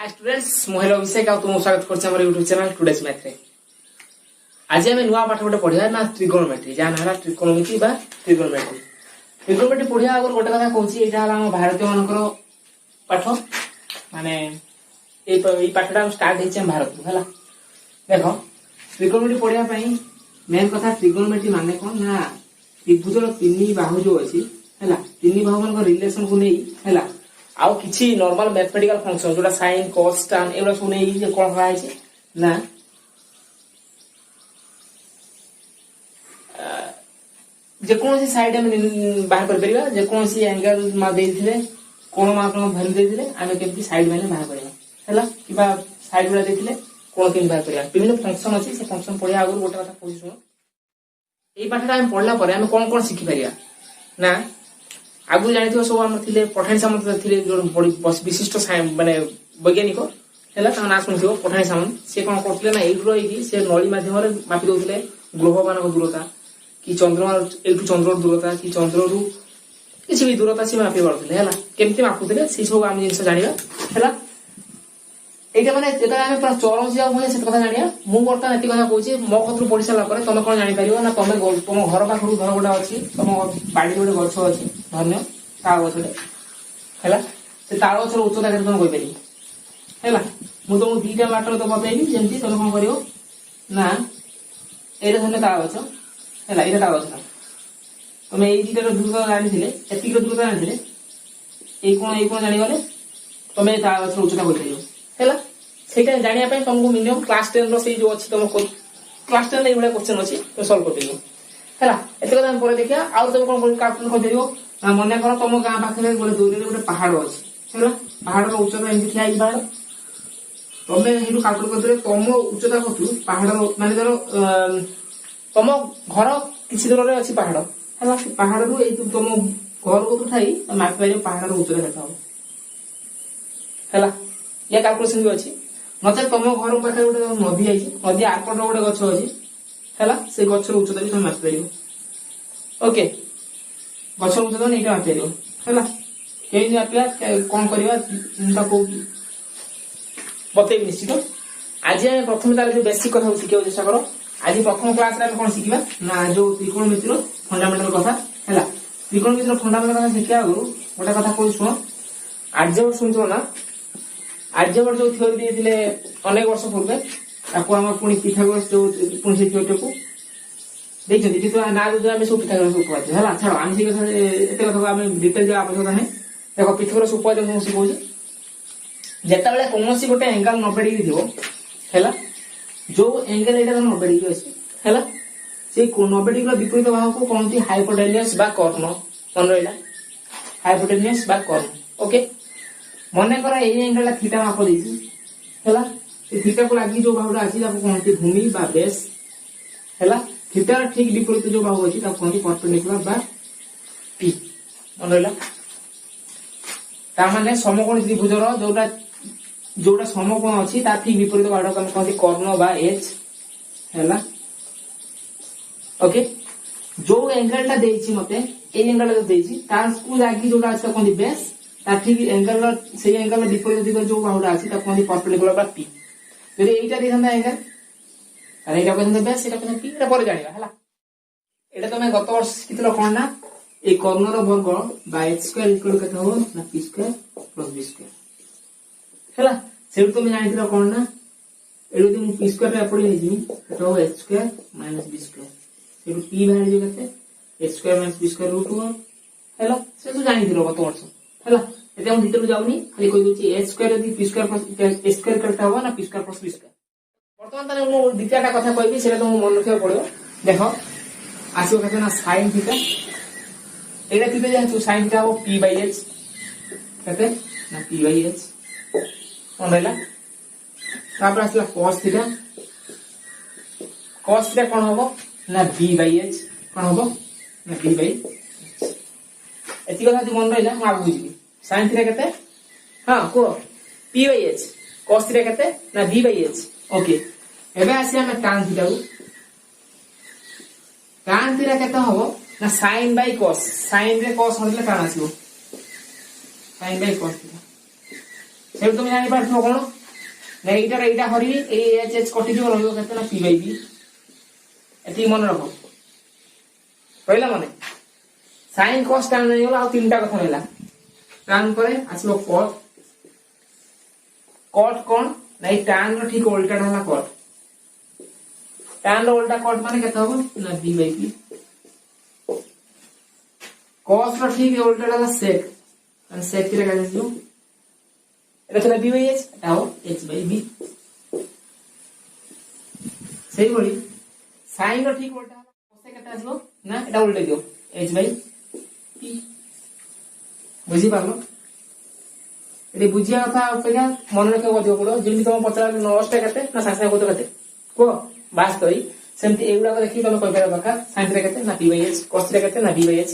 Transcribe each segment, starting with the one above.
Hi students मोहल अभिषेक तुम स्वागत कर यूट्यूब चैनल टुडेस मैथ रे। आज आम नुआ पाठ गोटे पढ़िया ना त्रिकोणमिति जहाँ ना त्रिकोणमिति बा त्रिकोणमिति। त्रिकोणमिति पढ़िया आगे गोटे कथा कहूँ यहाँ भारतीय मानकर पाठ माने पाठटा स्टार्ट होती भारत है। देख त्रिकोणमिति पढ़िया मेन कथा त्रिकोणमिति माने कौन ना त्रिभुजर तीन बाहु जो अच्छी है तीन बाहु मान रिलेशन को नहीं है आउ किछि नॉर्मल मैथमेटिकल फंक्शन जोटा साइन cos tan एगुला सब नहीं कौन कहा है ना जेकोसी साइड हम बाहर कर परिबा जेकोसी एंगल मा देथिले कोण मा आपण वैल्यू देथिले आमे केमति साइड वैल्यू बाहर परिबा हैला किबा साइड वाला देथिले कोण केमति बाहर परिबा विभिन्न फंक्शन अछि से फंक्शन पढिया आगु गोटे कथा कहू सुनो। एई पाठटा हम पढला परे हम कोन कोन सिखि परिबा ना आगु जानिथियो सब हम थिले पठाणी सामंत थिले जो विशिष्ट माने वैज्ञानिक हैला ता ना सुनथियो पठाणी सामंत से कोन करथिले ना एइट्रो एकी से नळी माध्यम रे मापि दोथिले ग्रह मानक दूरता कि चंद्रमा एठु चंद्र दूरता कि चंद्र रु किछि भी दूरता से मापि पारथिले हैला केमति मापुथिले से सब हम जिंस जानिबा हैला। एटा माने जेता हम पूरा चरम जिया होय से कथा जानिया मु वर्तमान एति कथा कहूची मो खतरु पढि साला परे तमे कोन जानि परिबो ना तमे तुम घर पाखरु घर गोटा अछि तुम बाडी गोटे गछ अछि धन्य ताळ गछटे हैला से ताळ गछर उच्चता केते तुम कहि परिबो हैला मु तुम दीटा माटर तो बतेइबी जेंति तमे कोन करियो ना एरे धन्य ताळ गछ हैला एरे ताळ गछ तमे एई दीटा दूरता जानि थिले एति दूरता जानि थिले एई कोन जानि गले तमे ताळ गछर उच्चता कहि परिबो हैला सेटा जानिया पय तुमको मिनिमम क्लास 10 रो से जो अछि तुम क्लास 10 रे एबडा क्वेश्चन अछि तो सॉल्व कर दियो हैला एते कथा हम परे देखिया आ तुम कोन कैलकुलेट कर दियो मने करो तुम गां पाखरे गोटे दूर रे गोटे पहाड़ अछि हैला पहाड़ रो उच्चता एंति थिया इ पहाड़ तमे हेनु कैलकुलेट कर दियो तुम उच्चता कतु पहाड़ माने धरो तुम घर किछि दूर रे अछि पहाड़ हैला पहाड़ रो ए तुम घर को उठाई मापि पाइयो पहाड़ रो उच्चता केता हो हैला या कैलकुलेशन भी अछि नते तुम घर पाखे गोटे नदी आइछि नदी आरपट गोटे गछ अछि हैला से गछर उच्चता भी तुम मापि परियो ओके गछर उच्चता नैटा मापि परियो हैला केइ मापिया कोन करबा ताको बतेइ निश्चित। आज हम प्रथम तार जो बेसिक कथा शिखियो चेष्टा करो आज प्रथम क्लास रे हम कोन शिखिबा ना जो त्रिकोणमिति रो फंडामेंटल कथा हैला त्रिकोणमिति रो फंडामेंटल कथा शिखिया आगु गोटे कथा कोइ सुनो आर्यभट्ट सुनछो ना आर्यभट्ट जो थ्योरी देथिले अनेक वर्ष पूर्वे ताको हम पुनी पिथागोरस जो पुनी से थ्योरी को देखछथि कि तो ना जो हम सब पिथागोरस उपपाद्य हैला छाड़ो हम से कथा एते कथा हम डिटेल जे आवश्यकता है देखो पिथागोरस उपपाद्य हम से कहू जेता बेले कोनोसी गोटे एंगल 90 डिग्री थिबो हैला जो एंगल एटा 90 डिग्री अछि हैला से 90 डिग्री रो विपरीत बाहु को कोनती हाइपोटेन्यूस बा कर्ण मन रहिला हाइपोटेन्यूस बा कर्ण ओके मने करा ए एंगल थीटा माप देछि हैला ए थीटा को लागि जो बाहुडा अछि ताको कोनती भूमि बा बेस हैला थीटा ठीक विपरीत जो बाहु अछि ताको कोनती परपेंडिकुलर बा पी मन रहिला ता माने समकोण त्रिभुजर जोटा जोटा समकोण अछि ता ठीक विपरीत बाहुडा को कोनती कर्ण बा एच हैला ओके जो एंगल ता देछि मते ए एंगल ता देछि ताको लागि जोटा अछि कोनती बेस ठीक एंगल से एंगल में विपरीत दिग जो बाहुडा अछि ता कोनती परपेंडिकुलर बा पी यदि एटा देखंदा एंगल अरे एटा कोन बेस एटा कोन पी एटा पर जानिबा हैला एटा तमे गत वर्ष कितलो कोन ना ए कर्ण रो वर्ग बाय स्क्वायर इक्वल केता हो ना p square plus b square हैला सेउ तुम जानिथिलो कोन ना एडो तुम पी स्क्वायर रे पडी हेजि एटा हो h square minus b square सेउ पी बाहर जो केते h square minus b square root 1 हैला से तो जानिथिलो गत वर्ष हैला एते हम भीतर जाउनी खाली कहि दोछि h स्क्वायर यदि p square plus h square करता हो ना p square plus b square वर्तमान ताने मु द्वितीयटा कथा कहबी सेटा तुम मन रखियो पड़ो देखो आसो कहते ना sin थीटा एटा थीटा जे sin थीटा हो p बाय h कहते ना p बाय h कोन रहला तापर आसला cos थीटा कोन होबो ना b बाय h कोन होबो ना b बाय एति कथा जे मन रहला हम आगु बुझिबी sin थीटा केते हां को p by h cos theta केते ना b बाय h ओके एबे आसी हम tan थीटा को tan थीटा केते होबो ना sin बाय cos sin रे cos होले tan आसीबो sin बाय cos थीटा से तुम जानि पारथो कोन नहीं एटा हरी ए एच एच कटि जो रहइबो केते ना p by b एती मन रखो पहिला माने sin cos tan नहीं होला आ तीनटा कथा रहला tan करे आसलो cot cot कोन नहीं tan रो ठीक उल्टा होला cot tan रो उल्टा cot माने केते होबो ना b by p cos रो ठीक उल्टा होला sec and sec रे का जो এটা তো b by h এটাও h by b সেই বলি sin র ঠিক উল্টা cos কেতে আসবো না এটা উল্টে দিও h by p বুঝি পারলো এটি বুঝিয়া কথা অপেক্ষা মনে রাখা বদিও পড়ো যেমনি তুমি পচার নষ্ট কেতে না সাংসা কত কেতে কো বাস করি সেমতি এগুলা দেখি তুমি কই পারবা কা sin রে কেতে না p by h cos রে কেতে না b by h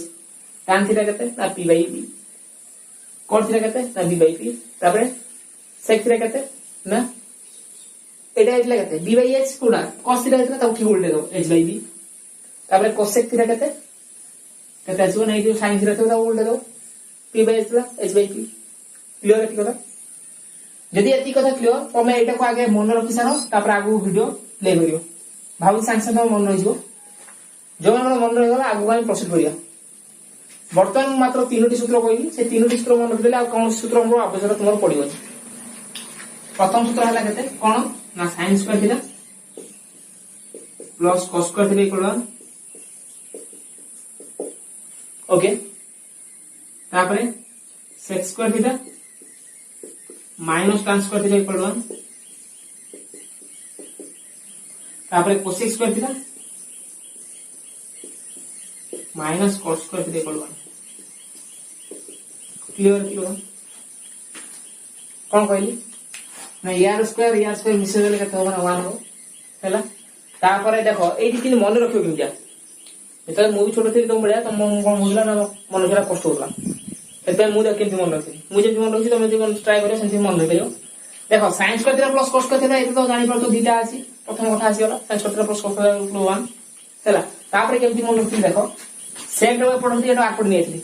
tan theta কেতে না p by b cos theta কেতে না b by p তারপরে sec থিটা কেতে না এটা এটলা কেতে b by h পুরা cos থিটা কেতে তাও ঠিক উল্টে দাও h by b তারপরে cosec থিটা কেতে কেতে আসবো না এই যে sin থিটা তাও উল্টে দাও p by h h by p clear এটি কথা যদি এটি কথা ক্লিয়ার তুমি এটাকে আগে মনে রাখি সারো তারপরে আগু ভিডিও প্লে করিও ভাবি সাংসা তোমার মনে হইব যখন আমার মনে রয়ে গেল আগু আমি প্রসিড করিয়া বর্তমান মাত্র তিনটি সূত্র কইলি সেই তিনটি সূত্র মনে রাখলে আর কোন সূত্র আমরা আবশ্যকতা তোমার পড়িব প্রথম সূত্র হলা কেতে কোন না sin square theta plus cos square theta equal 1 okay তারপরে sec square theta minus tan square theta equal 1 तारপরে cosec square theta minus cos square theta equal 1 clear कोन कहली ना यार स्क्वायर मिसे देले कत होबा 1 हो हैला तारপরে देखो एठी तीन मन रखियो किंजा एता मूवी छोटो थी तुम बढिया तुम कोन बुझला ना मन जरा कष्ट होला एते मु देख केमति मन रखी मु जे मन रखी तुम जे ट्राई करियो सेमति मन रखियो देखो sin square theta plus cos square theta एतो तो जानि परतो दुटा अछि प्रथम कथा आसी होला sin square theta plus cos square equal 1 हैला तारপরে केमति मन रखी देखो sec रो पडंती एटा आठ पड नेथली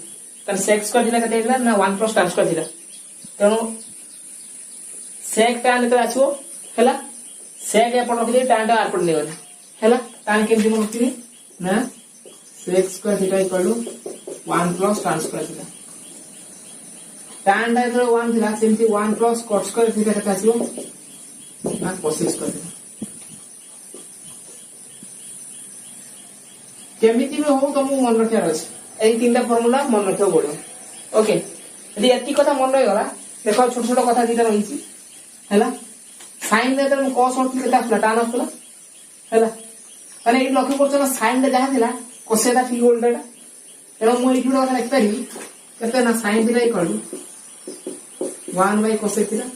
तन sec स्क्वायर थीटा कते हैला ना 1 प्लस tan स्क्वायर थीटा तनो sec tan तो आछो हैला sec ए पडंती tan टा आठ पड नेगल हैला tan केमति मन रखी ना sec square theta equal 1 plus tan square theta tan टा इधर 1 थिला सेमति 1 प्लस cos स्क्वायर थीटा कथा आसीबो ना cosec स्क्वायर थीटा केमिति में हो तुम मन रखिया अछि एई तीनटा फार्मूला मन रखियो पड़ो ओके यदि एति कथा मन रहि गला देखो छोट छोट कथा दिटा रहिछि हैला sin ने तो cos और थीटा आसला tan आसला हैला माने एई लक्ष्य करछ ना sin रे जहा थिला cosec ता ठीक उल्टाटा एरो मु एठी कथा लिख पारि केते ना sin theta equal 1 by cosec theta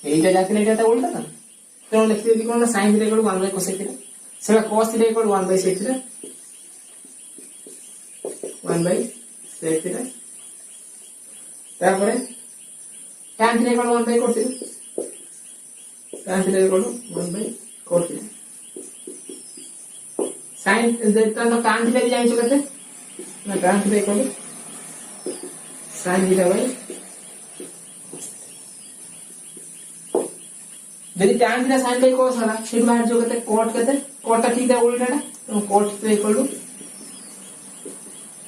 एटा जाके एटा तो उल्टा ना तो लिखते दि कोन sin theta equal 1 by cosec theta सेला cos theta equal 1 by sec theta 1 by sec theta तारपरे tan theta equal 1 by cos theta tan theta equal 1 by cos theta sin देता ना tan थीटा भी जानि केते ना tan theta equal sin theta by यदि tan theta sin by cos होला फिर बाहर जो कहते cot कहते cot ता ठीक है उल्टाटा तो cot थीटा इक्वल टू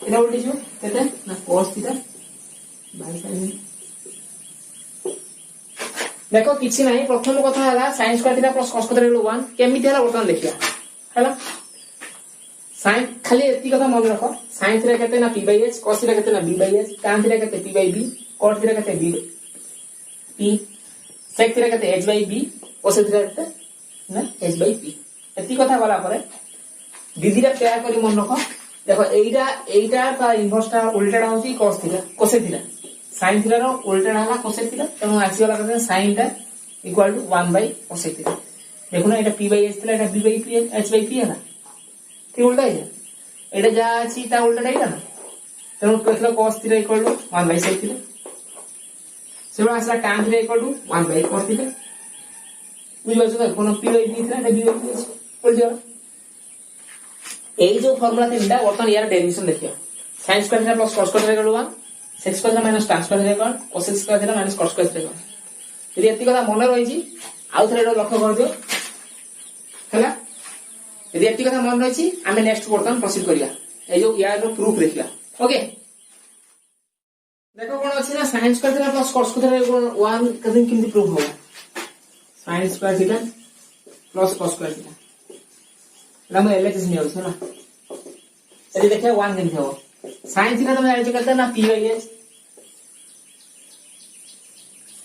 एटा उल्टी जो कहते ना cos थीटा by sin देखो किछि नाही प्रथम कथा हला sin square theta plus cos square 1 केमिति हला वर्तमान देखिया हला sin खाली एति कथा मन रखो sin थीटा कहते ना p by h cos theta कहते ना b by h tan theta कहते p by b cot theta कहते b p sec थीटा कहते h by b cos theta कहते ना h by p एति कथा गला परे दीदीरा पेयर करी मन रखो देखो एइटा का इनवर्सटा उल्टाटा होची cos theta cosec theta sin theta रो उल्टाटा हला cosec थीटा तनो आसी वाला कहते sin टा equal to 1 by cosec theta देखो ना एटा p by h थीटा एटा b by p h by p हला ठीक उल्टा है एटा जा अछि ता उल्टाटा है ना तनो कहला cos theta equal to 1 by sec theta सेबा आसला tan theta equal to 1 by cos theta बुझियो तो कोन p by p थीटा एटा b by p बोल जाओ এই जो फॉर्मूला तीनटा वर्तमान यार डेरिवेशन देखियो sin square theta plus cos square theta equal 1 sec square theta minus tan square theta equal cos square theta minus cos square theta यदि एति कथा मन रही आउ थे लक्ष्य कर दियो है। यदि एति कथा मन रही आम नेक्स्ट बर्तमान प्रोसीड करिया ए जो यार प्रूफ देखिया। ओके देखो कौन अच्छी ना sine square theta plus cos square theta 1 कदिन किंती प्रूफ हो sine square theta plus cos square theta एला हम एलएचएस नियो छै ना यदि देखिए 1 किंती हो साइन थीटा तुम जानि करते ना p बाय h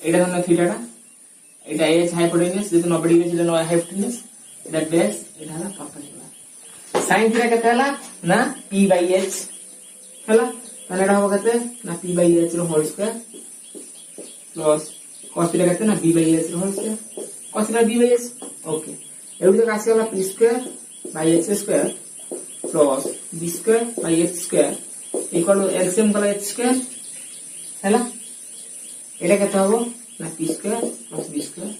एटा धन थीटाटा एटा h हाइपोटेन्यूज जेतु 90 डिग्री छिले 90 हाइपोटेन्यूज एटा बेस एटा हला परपेंडिकुलर साइन थीटा केते हला ना p बाय h हला माने एटा हो केते ना p बाय h रो whole square plus cos theta केते ना b बाय h रो whole square cos theta b by h okay एउडी तो आसी वाला p square by h square plus b square by h square equal to LCM कला h square हैला एटा केते हो ना p square plus b square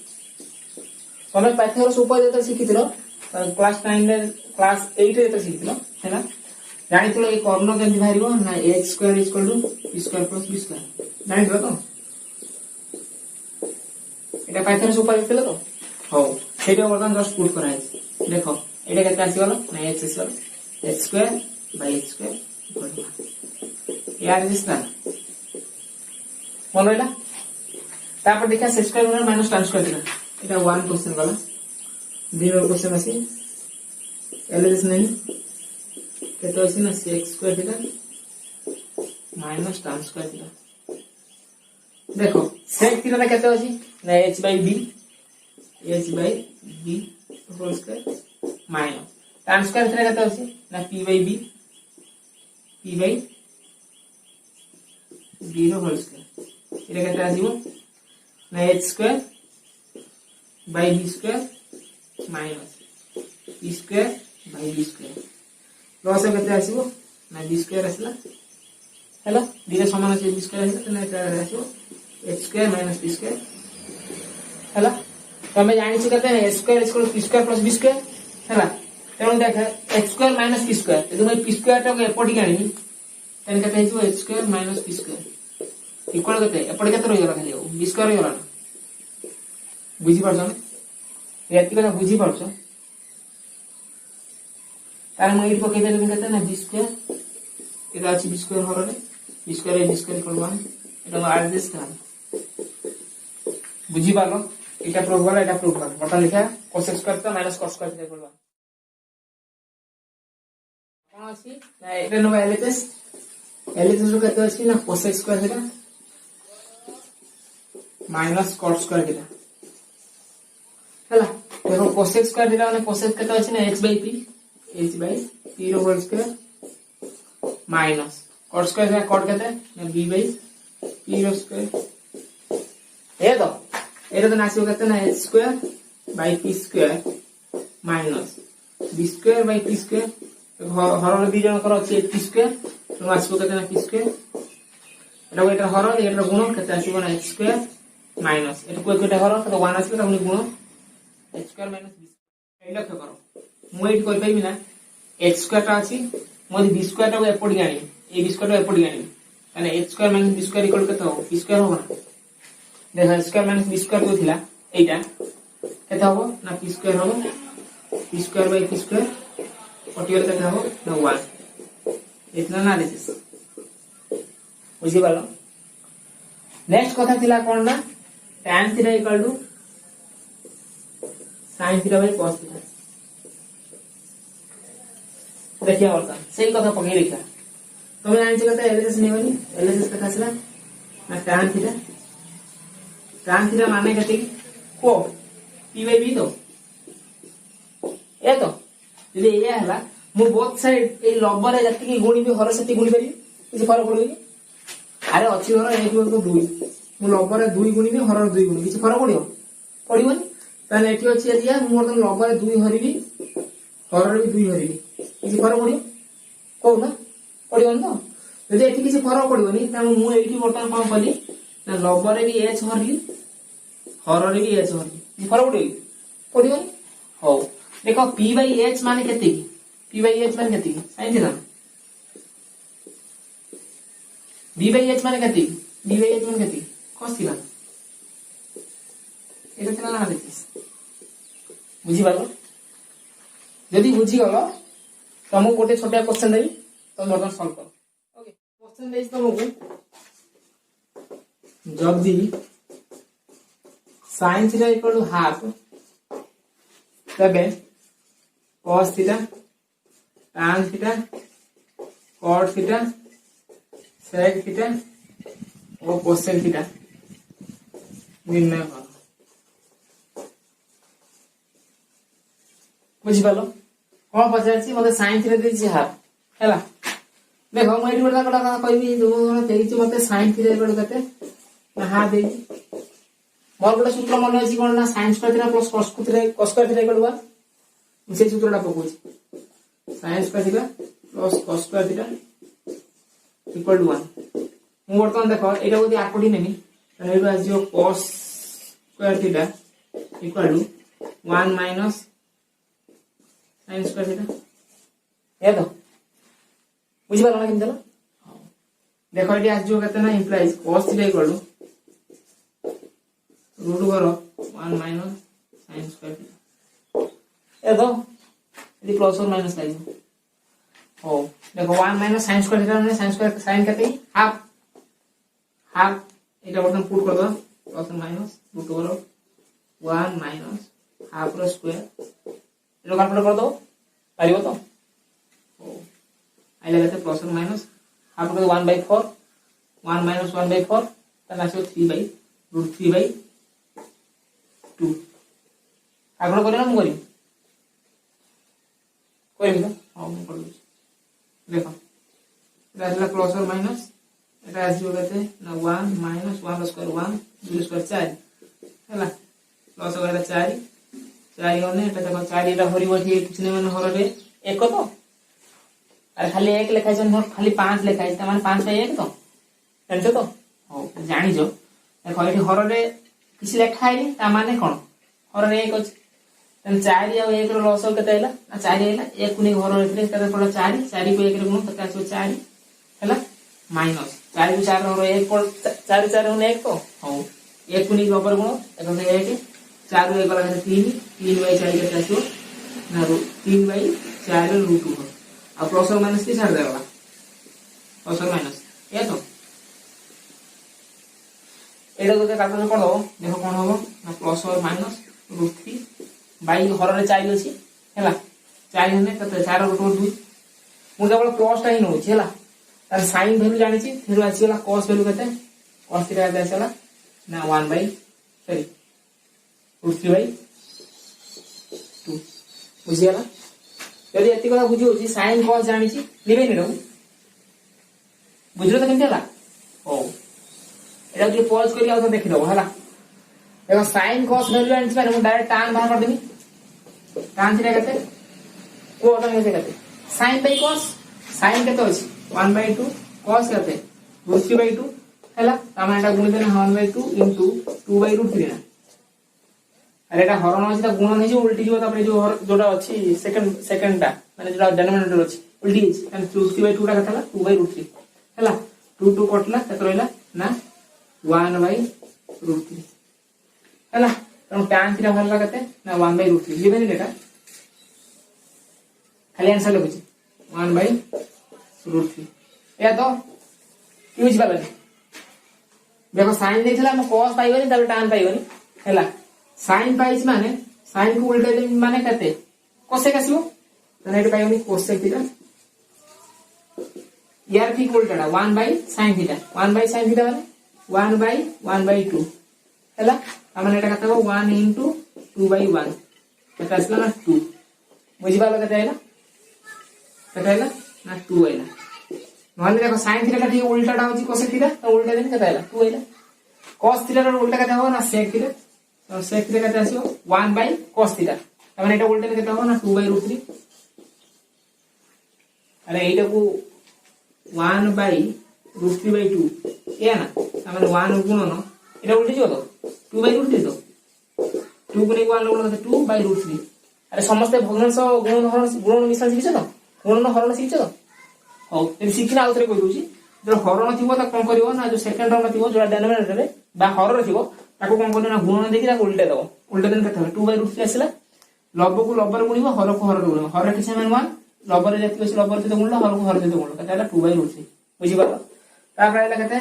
तमे पाइथागोरस उपाय जेता शिखिथिलो क्लास 9 रे क्लास 8 रे जेता शिखिथिलो हैला जानी तो ये कॉर्नर केमती बाहरिबो ना h square equal to p square plus b square जानि दियो तो एटा पाइथागोरस उपाय देले तो हो सेटा वर्तमान जस्ट पुट करा है देखो एटा केते आसी गलो ना h square h square by h square equal to यार दिसना मन रहिला तापर देखा x square minus tan square दिला एटा 1 क्वेश्चन गला दूसरा क्वेश्चन आसी एलएचएस नहीं केतो अछि ना sec square theta minus tan square theta देखो sec थीटा केतो अछि ना h by b whole square minus tan square theta केतो अछि ना p by b रो होल स्क्वायर एटा केतो आसीबो ना h square by b square minus p square by b square लॉस केते आसीबो ना b स्क्वायर आसला हैला दिले समान अछि b स्क्वायर आसला ना एटा आसीबो h square minus p square हैला तमे जानि छी केते h square equal to p square plus b square हैला तेनु देख h square minus p square यदि मैं p स्क्वायर टा को एपटी गाणी तने केते हिजो h square minus p square equal केते एपटी केते रहि गला खाली b स्क्वायर रहि गला बुझी परछन एति कथा बुझी परछन तार मैं इट पके देले केते ना b स्क्वायर एटा अछि b स्क्वायर हरले b स्क्वायर इक्वल 1 एटा एडजस्ट कर बुझी पालो एटा प्रूफ वाला एटा प्रूफ वाला बता लिखा cos स्क्वायर तो माइनस cos स्क्वायर इक्वल 1 कोन अछि ना एटा नो एलएचएस रो केते अछि ना cos square theta minus cos square theta हला देखो cos स्क्वायर थीटा माने cos केते अछि ना h by p रो whole square minus cos square है cot केते ना b by p रो स्क्वायर ए तो एटा तो नासियो केते ना h square by p square minus b square by p square हर दी जन कर अछि p स्क्वायर तो नासियो केते ना p स्क्वायर एटा हर एटा गुण केते आसीबो ना h स्क्वायर माइनस एटा कोइ कोइटा हर तो 1 आसीबो त गुण h square minus b square लक्ष्य करो मु एट कोइ पाइबी ना h स्क्वायर ता अछि मोदी b स्क्वायर ता को एपडी गाणी ए b स्क्वायर ता एपडी गाणी माने h square minus b square equal केते हो p स्क्वायर हो ना देखो h square minus b square को थिला एटा केते हो ना p स्क्वायर हो p square by p square पटियल केते हो ना 1 इतना ना एनालिसिस बुझी पालो नेक्स्ट कथा थिला कोन ना tan theta equal to sin theta by cos theta देखिए और सही कथा पकई देखा तुम जानि छी कते एलएचएस नेबनी एलएचएस कथा छला ना tan थीटा माने कते को p by b तो ए तो यदि ए हला मु बोथ साइड ए लंबर रे जति की गुणी भी हर सति गुणी करी किछ फरक पड़ो अरे अछि हर 1 * 2 मु लंबर रे 2 गुणी भी हर 2 गुणी किछ फरक पड़ियो पड़िबोनी ताने एठी अछि एरिया मु मोर लंबर रे 2 हरिबी हर रे 2 हरिबी किछ फरक पड़ियो को ना पड़िबोन तो यदि एठी किछ फरक पड़िबोनी त मु एठी बर्तन कोन कली ना लंबर रे भी h हरली हर रे भी h हरली फरक पड़ियो पड़िबोनी हो देखो p by h माने केते की p by h माने केते की sine theta b by h माने केते की b by h माने केते cos थीटा এটা ଥିଲା ନା ଦେଖିସ୍ ବୁଝିପାରିଲ ଯଦି ବୁଝିଗଲ ତମକୁ ଗୋଟେ ଛୋଟିଆ क्वेश्चन ଦେବି ତମେ ବର୍ତ୍ତମାନ ସଲ୍ଭ କର ଓକେ क्वेश्चन ଦେଇଛି ତମକୁ ଯଦି sin θ equal to half तबे cos θ tan θ cot θ sec θ और cosec θ निर्णय करो बुझिपालो कौन पचारछि मते sin θ देछि हाफ हैला देखो मैं एटी गोटा कथा कहबी जो देछि मते sin θ equal कते ना हाफ देछि मोर गोटे सूत्र मन अछि कोन ना sin square theta plus cos square theta equal 1 से सूत्रटा पकोछि sin square theta plus cos square theta equal 1 मु वर्तमान देखो एटा यदि आकोडी नेमी तने एटा आजियो cos square theta equal to 1 minus sin square theta ये तो बुझि पालो ना केम देला देखो एटी आजियो कते ना implies cos theta equal to root over 1 minus sin square theta ये तो यदि प्लस और माइनस लाइज हो देखो 1 माइनस sin स्क्वायर थीटा ने sin स्क्वायर sin कते हाफ हाफ एटा बटन पुट कर दो प्लस और minus root over 1 minus half रो स्क्वायर एलो कैलकुलेट कर दो पारिबो तो ओ आइला गते प्लस और माइनस हाफ को 1/4 1 माइनस 1/4 तना आसो 3/√3/2 आगरो करे ना हम करी कोई भी तो हां हम कर दो देखो एटा प्लस और माइनस एटा आसीबो कते ना 1 माइनस 1 स्क्वायर 1 2 स्क्वायर 4 हैला प्लस और 4 4 होने एटा देखो 4 एटा हरिबो थी किछ नै माने हररे 1 तो अरे खाली 1 लिखाइ छन खाली 5 लिखाइ त माने 5 बाय 1 तो जानछो तो हो जानि जो देखो एठी हररे किछ लिखा है ता माने कोन हररे 1 अछि तन 4 और 1 रो लॉस कते आइला ना 4 आइला 1 कुनी घर रेतले कते पडा 4 4 को 1 रे गुण कते आसो 4 हैला माइनस 4 को 4 और 1 पर 4 4 होने 1 तो हो 1 कुनी के ऊपर गुण एतो 1 4 को 1 वाला 3 3/4 कते आसो ना 3/4 रूट ओवर आ प्लस और माइनस की छाड़ देला प्लस और माइनस ये तो एटा को कैलकुलेट कर दो देखो कोन होबो ना प्लस और माइनस √3 बाई हर रे 4 अछि हैला 4 होने कते 4 √2 मु केवल प्लस टा ही नो हैला तार sin वैल्यू जानि छी फिर आसीला cos वैल्यू कते cos थीटा कते आसीला ना 1/√3/2 बुझियाला यदि एति कथा बुझियो छी sin cos जानि छी लिबे नि रहू बुझलो त केनते हला ओ एटा जो पॉज करी आ देखि दो हला देखो sin cos वैल्यू आनि छी माने मु डायरेक्ट tan बाहर कर देबी tan थीटा कते कोट में कते sin बाय cos sin कते अछि 1/2 cos कते √3/2 हैला तामा एटा गुण देना 1/2 * 2/√3 ना अरे एटा हरण अछि त गुण नै जो उल्टी जो तापर जो जोटा अछि सेकंड टा माने जोटा डिनोमिनेटर अछि उल्टी अछि एंड 3/2 टा कतला 2/√3 हैला 2 कटला कत रहला ना 1/√3 हैला तो tan थीटा भरला कते ना 1/√3 लिबे डेटा खाली आंसर लिखुची 1/√3 या तो यूज बाबा देखो sin देथिला हम cos पाइबनी तब tan पाइबनी हैला sin पाइस माने sin को उल्टा दे माने कते cosec आसीबो तने एट पाइबनी cosec थीटा यार ठीक उल्टाटा 1/sin थीटा 1/sin थीटा माने 1/1/2 हैला हमने एटा कते 1 * 2/1 कते आसला ना 2 बुझि पालो कते आइला ना 2 आइला नहले देखो sin थीटा ठीक उल्टाटा होची cosec थीटा तो उल्टा देन कते आइला 2 आइला cos थीटा रो उल्टा कते हो ना sec थीटा तो sec थीटा कते आसीबो 1/cos थीटा हमने एटा उल्टा कते हो ना 2/√3 अरे एटा को 1/√3/2 या ना हमने 1 गुणन एटा उल्टी जो तो 2/√3 तो 2 गुणे 1 गुणन 2/√3 अरे समस्त भग्नांश गुणन मिश्रण सिखिछ तो गुणन हरण सिखिछ तो हो एबी सिखिना आउथरे कहि दोची जो हरण थिबो त कोन करिवो ना जो सेकंड टर्म थिबो जो डिनोमिनेटर रे बा हरण थिबो ताको कौन करना गुणन देखि ताको उल्टा दबो उल्टा देन केते 2/√3 आसिला लब्ब को लब्बर गुणिबो हर को हर गुणिबो हर किछ मान 1 लब्बर जति अछि लब्बर सहित गुणला हर को हर सहित गुणला केते 2/√3 बुझि पालो तापर आइला केते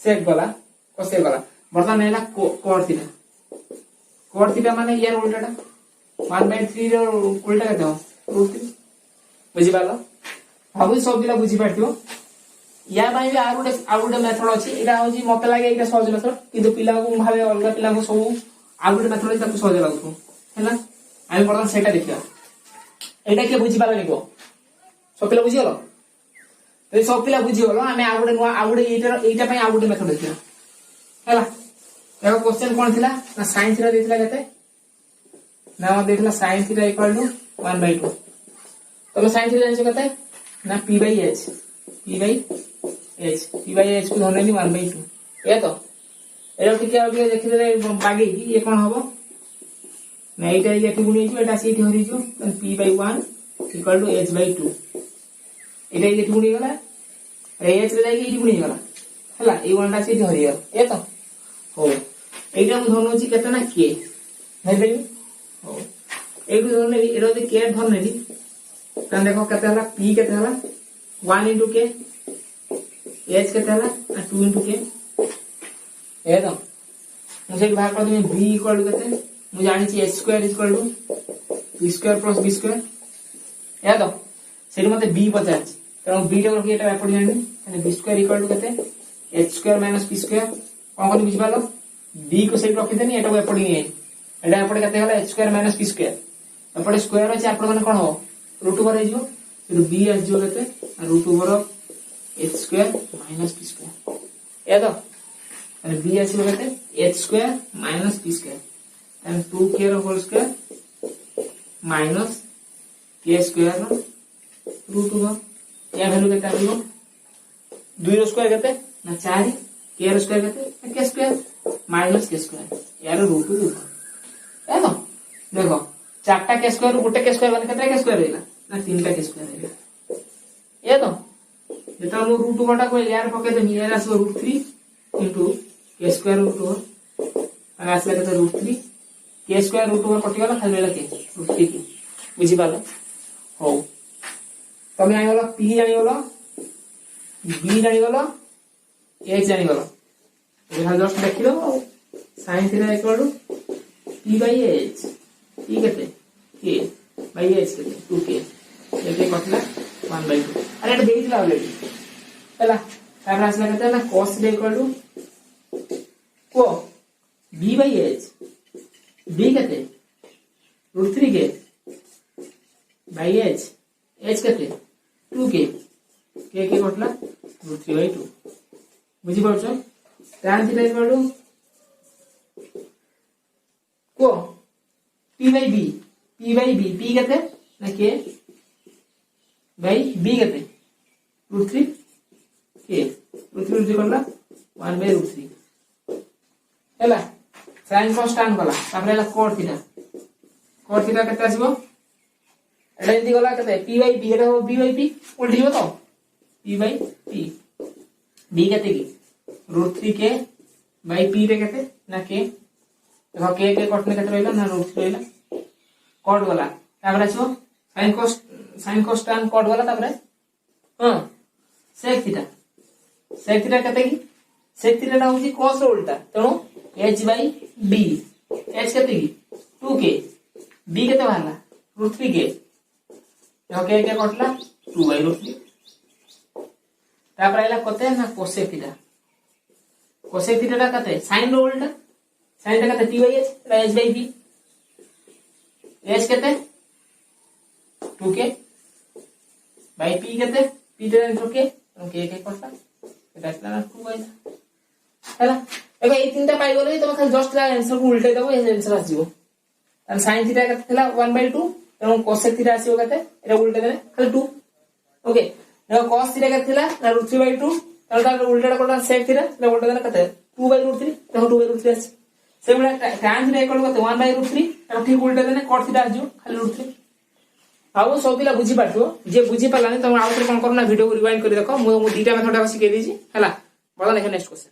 सेक गला कोसे गला बर्तमान एला कोड थीटा माने यार उल्टाटा 1/3 रो उल्टा केते हो √3 बुझि पालो भाबु सब दिला बुझि पारथियो या भाई भी आउटे मेथड अछि एटा होजी मते लागे एटा सहज मेथड किंतु पिला को भाबे अलगा पिला को सब आउटे मेथड अछि ताको सहज लागथो हैला आइ बर्तमान सेटा देखिया एटा के बुझि पाला निको सब पिला बुझि गलो तो सब पिला बुझि गलो हमें आउटे एटा पय आउटे मेथड देखिया हैला एगो क्वेश्चन कोन थिला ना sin थीटा देथिला केते ना देखला sin थीटा इक्वल टू 1/2 तो sin थीटा जानि केते ना p/h p/h को धरने 1/2 ये तो एरो ठीक है अभी देखि दे बागे ये कोन हबो ना एटा ये गुणी छु एटा सीट हरि छु p/1 इक्वल टू h/2 एटा ये गुणी गला h रे जाई ये गुणी गला हला ए वनटा सीट हरि गला ये तो हो एटा मु धरनो छि केतना k नै देबी हो एगु धरने एरो दे k धरने दी तन देखो केते हला p केते हला 1 into k h केते हला 2 into k ए तो मुझे भाग कर दूं b इक्वल टू केते मु जानि छी h square equal to p square plus b square ए तो सेठी मते b पचार छी त b टा को एटा एपडी जानि माने b स्क्वायर इक्वल टू केते h square minus p square कोन कोन बुझि पालो b को सेठी रखि देनी एटा को एपडी नै एटा एपडी केते हला h square minus p square एपडी स्क्वायर अछि आपण माने कोन हो रूट ओवर हे जो फिर b आ जो केते root over of h square minus p square ए तो अरे b आसी केते h square minus p square and 2k रो whole square minus k square रो रूट ओवर या वैल्यू केते आइबो 2 रो स्क्वायर केते ना 4 k रो स्क्वायर केते k square minus k square यार रूट ए तो देखो चारटा k स्क्वायर गोटे k स्क्वायर माने केते k स्क्वायर रहला ना तीनटा k स्क्वायर रहला ये तो जेता हम रूट ओवरटा को यार पके दे यार आसो √3 into k square root over आ आसले केते √3 k स्क्वायर रूट ओवर कटि गला खाली के √3 की बुझि पालो हो तमे आइ गलो p जानि गलो b जानि गलो h जानि गलो एहा जस्ट देखिलो sin theta equal to p/h p केते k h केते 2k एके कटला 1/2 अरे एटा देइला ऑलरेडी हला तापर आसला केते ना cos थीटा इक्वल टू को b/h b केते √3k h h केते 2k k के कटला √3/2 बुझि परछो tan थीटा इक्वल टू को p/b p केते ना k b केते √3 k √3 करला 1/√3 हैला sin cos tan गला तापर हैला cot थीटा केते आसीबो एटा जदी गला केते p/b एटा हो b/p उल्टी हो तो p/p b केते की √3k p रे केते ना k देखो k के कटने केते रहला ना √3 रहला cot गला तापर आसीबो sin cos tan cot गला तापर हां sec थीटा केते की sec थीटा टा होची cos रो उल्टा तणो h/b h केते की 2k b केते बाहरला √3k देखो k के कटला 2/√3 तापर आइला कते ना cosec थीटा टा कते sin रो उल्टा sin टा कते p/h रा h/b h केते 2k by p केते p टा into k तो k के कटला एटा आसला 2 हैला एबे ए तीनटा पाइ गेलै तमे खाली जस्ट आंसर को उल्टे दबो ए आंसर आसीबो और sin थीटा केते थिला 1/2 एवं cosec थीटा आसीबो केते एटा उल्टे देने खाली 2 ओके देखो cos थीटा केते थिला ना √3/2 तार उल्टा कोटा sec थीटा ना उल्टा देने केते 2/√3 देखो 2/√3 आसी से बडा tan थीटा इक्वल केते 1/√3 तार ठीक उल्टा देने cot थीटा आजो खाली √3 आउ सब पिला बुझी पाठो जे बुझी पालानी तमे आउथरे कोन करना वीडियो को रिवाइंड करि देखो मु दीटा मेथड सिखे देछि हला बडा देखो नेक्स्ट क्वेश्चन